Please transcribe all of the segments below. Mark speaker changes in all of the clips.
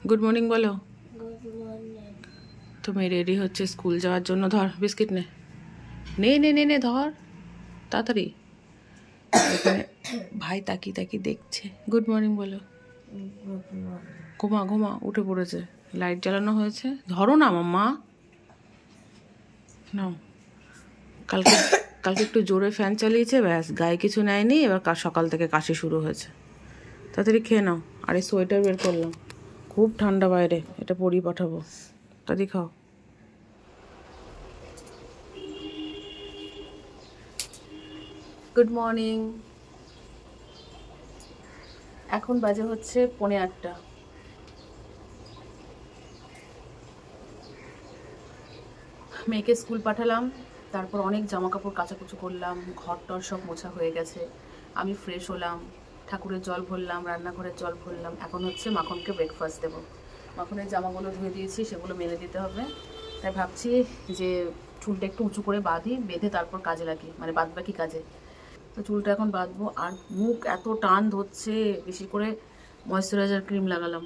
Speaker 1: Good morning বলো।
Speaker 2: Good morning.
Speaker 1: তুমি ready হচ্ছে স্কুল যাওয়ার জন্য। ধর বিস্কিট নে নে নে নে নে ধর তাড়াতাড়ি। এখানে ভাই তাকিয়ে তাকিয়ে দেখছে। গুড মর্নিং বলো। ঘুমা ঘুমা, উঠে পড়েছে। লাইট জ্বালানো হয়েছে, ধরো না মাম্মা। নাও। কালকে কালকে একটু জোরে ফ্যান চালিয়েছে, ব্যাস গায়ে কিছু নেয়নি, এবার সকাল থেকে কাশি শুরু হয়েছে। তাড়াতাড়ি খেয়ে নাও। আর এই সোয়েটার বের করলাম, খুব ঠান্ডা বাইরে, এটা পরিয়ে পাঠাবো। তাড়াতাড়ি খাও। Good morning. এখন বাজে হচ্ছে 8:45। মেয়েকে স্কুল পাঠালাম, তারপর অনেক জামা কাপড় কাচাকুচি করলাম, ঘর টর সব মোছা হয়ে গেছে। আমি ফ্রেশ হলাম, ঠাকুরের জল ভরলাম, রান্নাঘরের জল ভরলাম। এখন হচ্ছে মাখনকে ব্রেকফাস্ট দেবো। মাখনের জামাগুলো ধুয়ে দিয়েছি, সেগুলো মেলে দিতে হবে। তাই ভাবছি যে চুলটা একটু উঁচু করে বেঁধে তারপর কাজে লাগি, মানে বাদবাকি কাজে। তো চুলটা এখন বাঁধবো। আর মুখ এত টান ধরছে, বেশি করে ময়েশ্চারাইজার ক্রিম লাগালাম।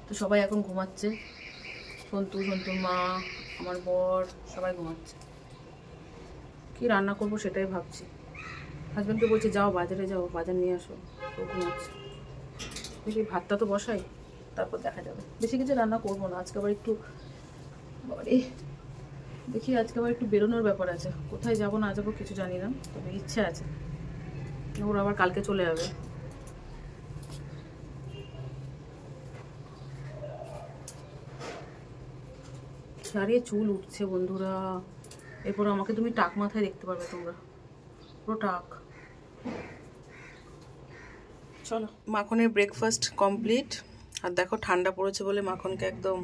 Speaker 1: তো সবাই এখন ঘুমাচ্ছে, সন্তুর মা, আমার বর, সবাই ঘুমাচ্ছে। কি রান্না করবো সেটাই ভাবছি। হাজব্যান্ডকে বলছি যাও বাজারে, যাও বাজার নিয়ে আসো, তো ঘুমাচ্ছে। দেখি ভাতটা তো বসাই, তারপর দেখা যাবে। বেশি কিছু রান্না করবো না আজকে। আবার একটু দেখি আজকে আবার একটু বেরোনোর ব্যাপার আছে। কোথায় যাবো না যাবো কিছু জানি না, তবে ইচ্ছে আছে। ওরা আবার কালকে চলে যাবে। সারিয়ে চুল উঠছে বন্ধুরা। এরপর আমাকে তুমি টাক মাথায় দেখতে পারবে তোমরা, পুরো টাক। চলো, মাখনের ব্রেকফাস্ট কমপ্লিট। আর দেখো ঠান্ডা পড়েছে বলে মাখনকে একদম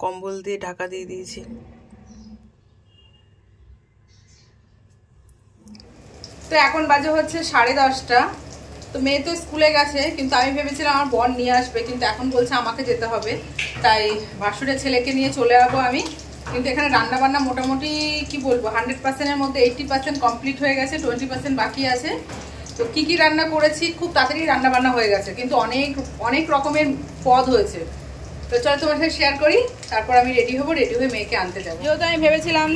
Speaker 1: কম্বল দিয়ে ঢাকা দিয়ে দিয়েছি। তো এখন বাজে হচ্ছে 10:30। তো মেয়ে তো স্কুলে গেছে, কিন্তু আমি ভেবেছিলাম আমার বর নিয়ে আসবে, কিন্তু এখন বলছে আমাকে যেতে হবে। তাই ভাসুরের ছেলেকে নিয়ে চলে যাবো আমি। কিন্তু এখানে রান্না বান্না মোটামুটি কি বলবো 100%-এর মধ্যে 80% কমপ্লিট হয়ে গেছে, 20% বাকি আছে। তো কি কি রান্না করেছি, খুব তাড়াতাড়ি রান্না বান্না হয়ে গেছে, কিন্তু অনেক অনেক রকমের পদ হয়েছে। তো চলো তোমার সাথে শেয়ার করি, তারপর আমি রেডি হবো। রেডি হয়ে মেয়েকে আনতে যাবো। যেহেতু আমি ভেবেছিলাম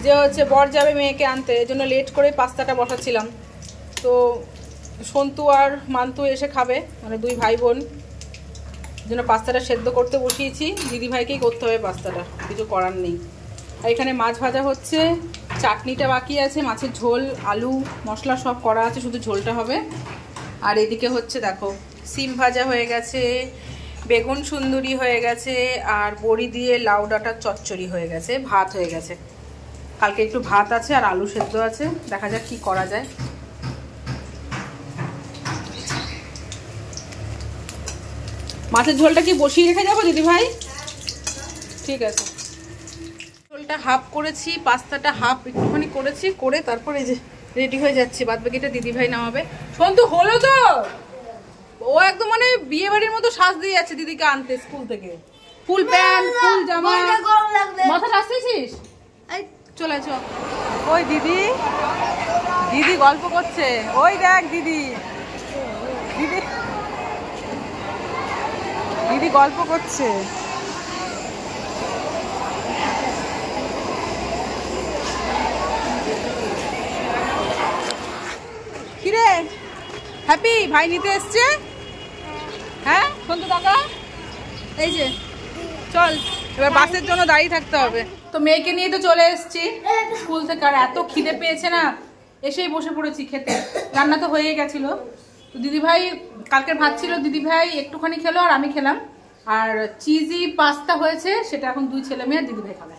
Speaker 1: যে হচ্ছে বর যাবে মেয়েকে আনতে, এই জন্য লেট করে পাস্তাটা বসাচ্ছিলাম। তো সন্তু আর মান্তু এসে খাবে, মানে দুই ভাই বোন, জন্য পাস্তাটা সেদ্ধ করতে বসিয়েছি। দিদি ভাইকেই করতে হবে পাস্তাটা, কিছু করার নেই। আর এখানে মাছ ভাজা হচ্ছে, চাটনিটা বাকি আছে, মাছের ঝোল, আলু মশলা সব করা আছে, শুধু ঝোলটা হবে। আর এদিকে হচ্ছে দেখো সিম ভাজা হয়ে গেছে, বেগুন সুন্দরী হয়ে গেছে, আর বড়ি দিয়ে লাউ ডাঁটার চচ্চড়ি হয়ে গেছে, ভাত হয়ে গেছে। কালকে একটু ভাত আছে আর আলু সেদ্ধ আছে, দেখা যাক কি করা যায়। মাছের ঝোলটা কি বসিয়ে রেখে যাবো দিদি ভাই? ঠিক আছে। ঝোলটা হাফ করেছি, পাস্তাটা হাফ একটুখানি করেছি, করে তারপরে এই যে রেডি হয়ে যাচ্ছি। বাদ বাকিটা দিদি ভাই নামাবে। সন্তু হলো তো, ও একদম মানে বিয়ে বাড়ির মতো সাজ দিয়ে যাচ্ছে দিদিকে আনতে স্কুল থেকে। ফুল প্যান্ট, ফুল জামা, মাথা আসতেছিস? চলে চ। ওই দিদি, দিদি গল্প করছে, ওই দেখ দিদি, দিদি দিদি গল্প করছে। কিরে হ্যাপি, ভাই নিতে এসছে? হ্যাঁ সন্তু কাকা, এই যে চল, এবার বাসের জন্য দাঁড়িয়ে থাকতে হবে। তো মেয়েকে নিয়ে তো চলে এসছি স্কুল থেকে। আর এত খিদে পেয়েছে না, এসেই বসে পড়েছি খেতে। রান্না তো হয়ে গেছিল। তো দিদিভাই কালকের ভাত ছিল, দিদিভাই একটুখানি খেলো আর আমি খেলাম। আর চিজি পাস্তা হয়েছে, সেটা এখন দুই ছেলে মেয়ে দিদিভাই খাবে।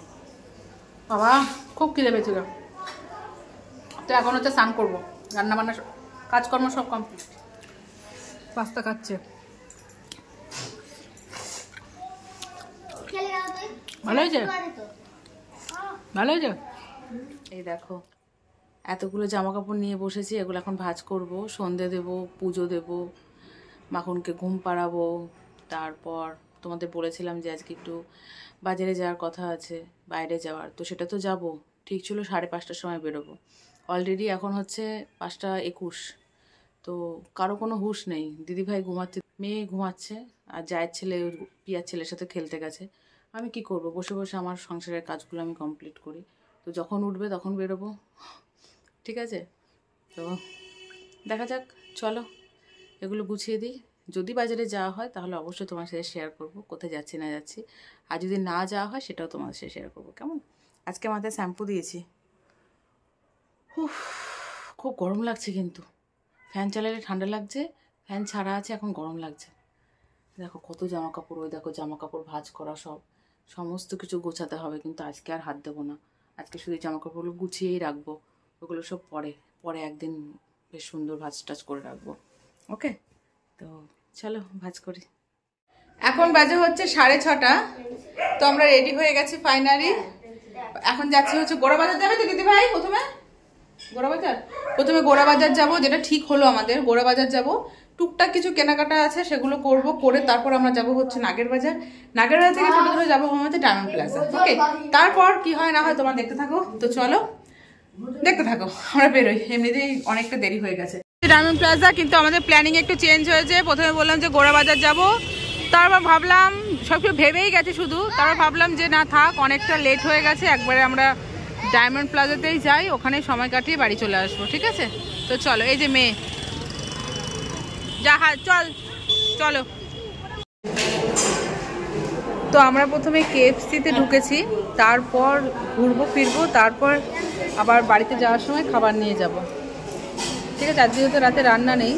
Speaker 1: বাবা খুব খিদে পেয়েছিল। তো এখন হচ্ছে স্নান করবো, রান্না বান্না কাজকর্ম সব কমপ্লিট। পাস্তা খাচ্ছে, ভালো হয়েছে, ভালো হয়েছে। এই দেখো এতগুলো জামা কাপড় নিয়ে বসেছি, এগুলো এখন ভাঁজ করব, সন্ধে দেব, পুজো দেব, মাখনকে ঘুম পাড়াবো। তারপর তোমাদের বলেছিলাম যে আজকে একটু বাজারে যাওয়ার কথা আছে, বাইরে যাওয়ার, তো সেটা তো যাব। ঠিক ছিল 5:30টার সময় বেরোবো। অলরেডি এখন হচ্ছে 5:21। তো কারো কোনো হুঁশ নেই। দিদিভাই ঘুমাচ্ছে, মেয়ে ঘুমাচ্ছে, আর জায়ের ছেলে পিয়ার ছেলের সাথে খেলতে গেছে। আমি কি করব, বসে বসে আমার সংসারের কাজগুলো আমি কমপ্লিট করি। তো যখন উঠবে তখন বেরোবো, ঠিক আছে? তো দেখা যাক, চলো এগুলো গুছিয়ে দিই। যদি বাজারে যাওয়া হয় তাহলে অবশ্যই তোমার সাথে শেয়ার করব কোথায় যাচ্ছি না যাচ্ছি, আর যদি না যাওয়া হয় সেটাও তোমার সাথে শেয়ার করবো, কেমন? আজকে মাথায় শ্যাম্পু দিয়েছি। খুব গরম লাগছে, কিন্তু ফ্যান চালালে ঠান্ডা লাগছে, ফ্যান ছাড়া আছে এখন গরম লাগছে। দেখো কত জামা কাপড়, ওই দেখো জামা কাপড় ভাঁজ করা, সমস্ত কিছু গোছাতে হবে, কিন্তু আজকে আর হাত দেবো না। আজকে শুধু জামা কাপড়গুলো গুছিয়েই রাখবো, ওগুলো সব পরে একদিন বেশ সুন্দর ভাঁজ টাজ করে রাখবো। ওকে, তো চলো ভাঁজ করি। এখন বাজে হচ্ছে 6:30। তো আমরা রেডি হয়ে গেছি ফাইনালি। এখন যাচ্ছি হচ্ছে গোড়াবাজার। যাবে তো দিদি ভাই? প্রথমে গোড়াবাজার যাব, যেটা ঠিক হলো আমাদের। গোড়াবাজার যাব, টুকটাক কিছু কেনাকাটা আছে সেগুলো করব, করে তারপর আমরা যাব হচ্ছে নাগের বাজার। নাগের বাজার থেকে ছোট ধরে যাবো আমাদের ডায়মন্ড প্লাজা। ওকে, তারপর কি হয় না হয় তোমরা দেখতে থাকো। তো চলো দেখতে থাকো, আমরা বেরোই, এমনিতেই অনেকটা দেরি হয়ে গেছে। ডায়মন্ড প্লাজা, কিন্তু আমাদের প্ল্যানিং একটু চেঞ্জ হয়েছে। প্রথমে বললাম যে গোড়াবাজার যাব, তারপর ভাবলাম, সবকিছু ভেবেই গেছি শুধু, তারপর ভাবলাম যে না থাক, অনেকটা লেট হয়ে গেছে, একবারে আমরা ডায়মন্ড প্লাজাতেই যাই, ওখানে সময় কাটিয়ে বাড়ি চলে আসবো, ঠিক আছে? তো চলো, এই যে মেয়ে, যা, চলো। তো আমরা প্রথমে KFC-তে ঢুকেছি, তারপর ঘুরবো ফিরবো, তারপর আবার বাড়িতে যাওয়ার সময় খাবার নিয়ে যাব, ঠিক আছে? আজকে যেহেতু রাতে রান্না নেই,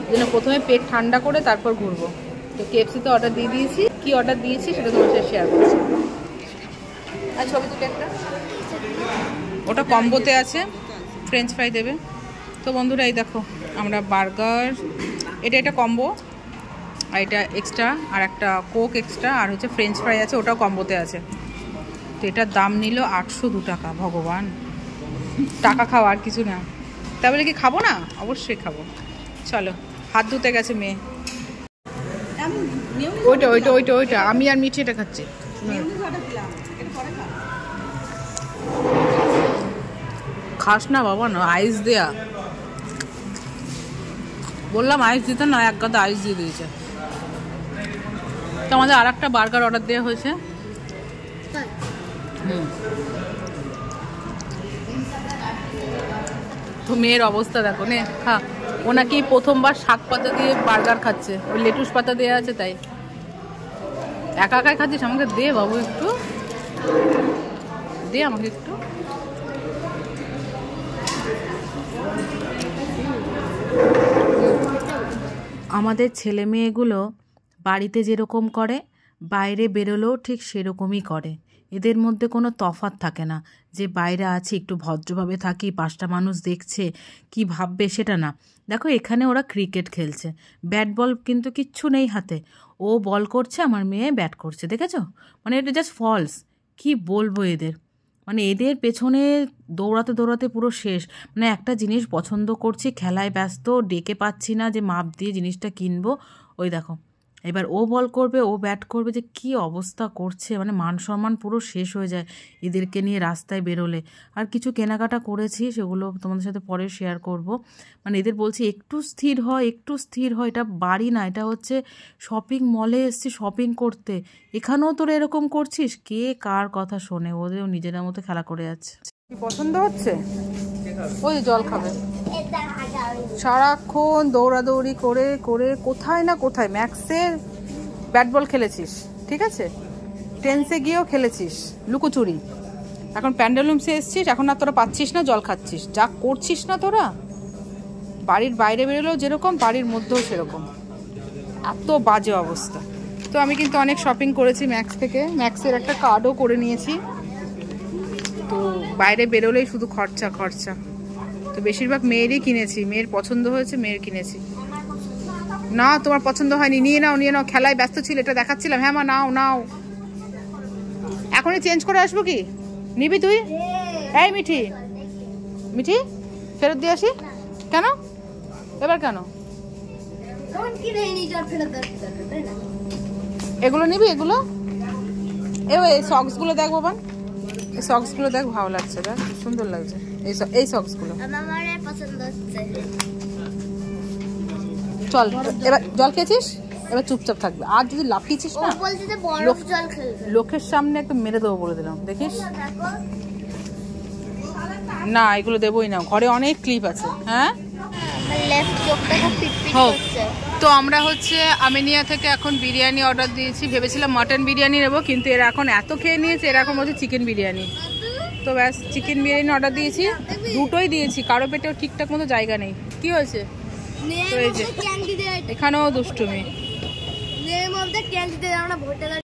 Speaker 1: জন্য প্রথমে পেট ঠান্ডা করে তারপর ঘুরবো। তো KFC-তে অর্ডার দিয়ে দিয়েছি, কি অর্ডার দিয়েছি সেটা তোমার সাথে শেয়ার করছি। আর ছবি তুলে একটা, ওটা কম্বোতে আছে, ফ্রেঞ্চ ফ্রাই দেবে। তো বন্ধুরা এই দেখো, আমরা বার্গার, এটা কম্বো, আর এটা এক্সট্রা, আর একটা কোক এক্সট্রা, আর হচ্ছে ফ্রেঞ্চ ফ্রাই আছে, ওটাও কম্বোতে আছে। তো এটার দাম নিল 802 টাকা। ভগবান, টাকা খাওয়া আর কিছু না। তাহলে কি খাবো না? অবশ্যই খাবো। চলো, হাত ধুতে গেছে মেয়ে। ওইটা আমি আর মিঠি এটা খাচ্ছি। খাস না বাবা, না আইস দেয়া, বললাম আইস দিতে না, এক গাদা আইস দিয়ে দিয়েছে। তো আমাদের আর একটা বার্গার অর্ডার দেওয়া হয়েছে। তো মেয়ের অবস্থা দেখো, নে খা। ও নাকি প্রথমবার শাক পাতা দিয়ে বার্গার খাচ্ছে, ওই লেটুস পাতা দেওয়া আছে তাই। একা একাই খাচ্ছিস, আমাকে দে বাবু, একটু দে আমাকে একটু। আমাদের ছেলে মেয়েগুলো বাড়িতে যেরকম করে বাইরে বেরোলেও ঠিক সেরকমই করে। এদের মধ্যে কোনো তফাৎ থাকে না যে বাইরে আছি একটু ভদ্রভাবে থাকি, 5টা মানুষ দেখছে কি ভাববে সেটা না। দেখো এখানে ওরা ক্রিকেট খেলছে, ব্যাট বল কিন্তু কিচ্ছু নেই হাতে, ও বল করছে, আমার মেয়ে ব্যাট করছে, দেখেছো? মানে এটা জাস্ট ফলস। কি বলবো এদের, মানে এদের পেছনে দৌড়াতে দৌড়াতে পুরো শেষ। মানে একটা জিনিস পছন্দ করছি, খেলায় ব্যস্ত, ডেকে পাচ্ছি না যে মাপ দিয়ে জিনিসটা কিনবো। ওই দেখো, এবার ও বল করবে, ও ব্যাট করবে, যে কি অবস্থা করছে, মানে মান সম্মান পুরো শেষ হয়ে যায় এদেরকে নিয়ে রাস্তায় বেরোলে। আর কিছু কেনাকাটা করেছি, সেগুলো তোমাদের সাথে পরে শেয়ার করব। মানে এদের বলছি একটু স্থির হয়, এটা বাড়ি না, এটা হচ্ছে শপিং মলে এসছি শপিং করতে, এখানেও তোরা এরকম করছিস। কে কার কথা শোনে, ওদেরও নিজেদের মতো খেলা করে যাচ্ছে। কি পছন্দ হচ্ছে? ওই জল খাবে। সারাক্ষণ দৌড়াদৌড়ি করে করে কোথায় না কোথায়। ম্যাক্সের ব্যাট বল খেলেছিস, ঠিক আছে, টেন্সে গিয়েও খেলেছিস লুকোচুরি, এখন প্যান্ডেলুমসে এসছিস, এখন আর তোরা পাচ্ছিস না, জল খাচ্ছিস। যা করছিস না তোরা, বাড়ির বাইরে বেরোলেও যেরকম, বাড়ির মধ্যেও সেরকম, এত বাজে অবস্থা। তো আমি কিন্তু অনেক শপিং করেছি ম্যাক্স থেকে, ম্যাক্সের একটা কার্ডও করে নিয়েছি। তো বাইরে বেরোলেই শুধু খরচা। তো বেশিরভাগ মেয়েরই কিনেছি, মেয়ের পছন্দ হয়েছে, মেয়ের কিনেছি। না তোমার পছন্দ হয়নি, নিয়ে নাও, খেলায় ব্যস্ত ছিল, এটা দেখাচ্ছিলাম। হ্যাঁ মা, নাও। এখনই চেঞ্জ করে আসবো কি? নিবি তুই? এই মিঠি ফেরত দিয়ে আসি। কেন এবার, কেন এগুলো নিবি? এগুলো এই সক্সগুলো দেখ বাবা, এই সক্সগুলো দেখ, ভালো লাগছে, দেখ সুন্দর লাগছে এই সক্সগুলো। চল এবার জল খেয়েছিস, এবার চুপচাপ থাকবে। আর যদি লাফিয়েছিস না লোকের সামনে একটু মেরে দেবো বলে দিলাম, দেখিস না। এগুলো দেবোই না, ঘরে অনেক ক্লিপ আছে। হ্যাঁ তো আমরা হচ্ছে আমিনিয়া থেকে এখন বিরিয়ানি অর্ডার দিয়েছি। ভেবেছিলাম মাটন বিরিয়ানি নেবো, কিন্তু এরা এখন এত খেয়ে নিয়েছে, এরা এখন বলছে চিকেন বিরিয়ানি। তো ব্যাস চিকেন বিরিয়ানি অর্ডার দিয়েছি, দুটোই দিয়েছি, কারো পেটেও ঠিকঠাক মতো জায়গা নেই। কি হয়েছে? তো এই যে এখানেও দুষ্টুমি।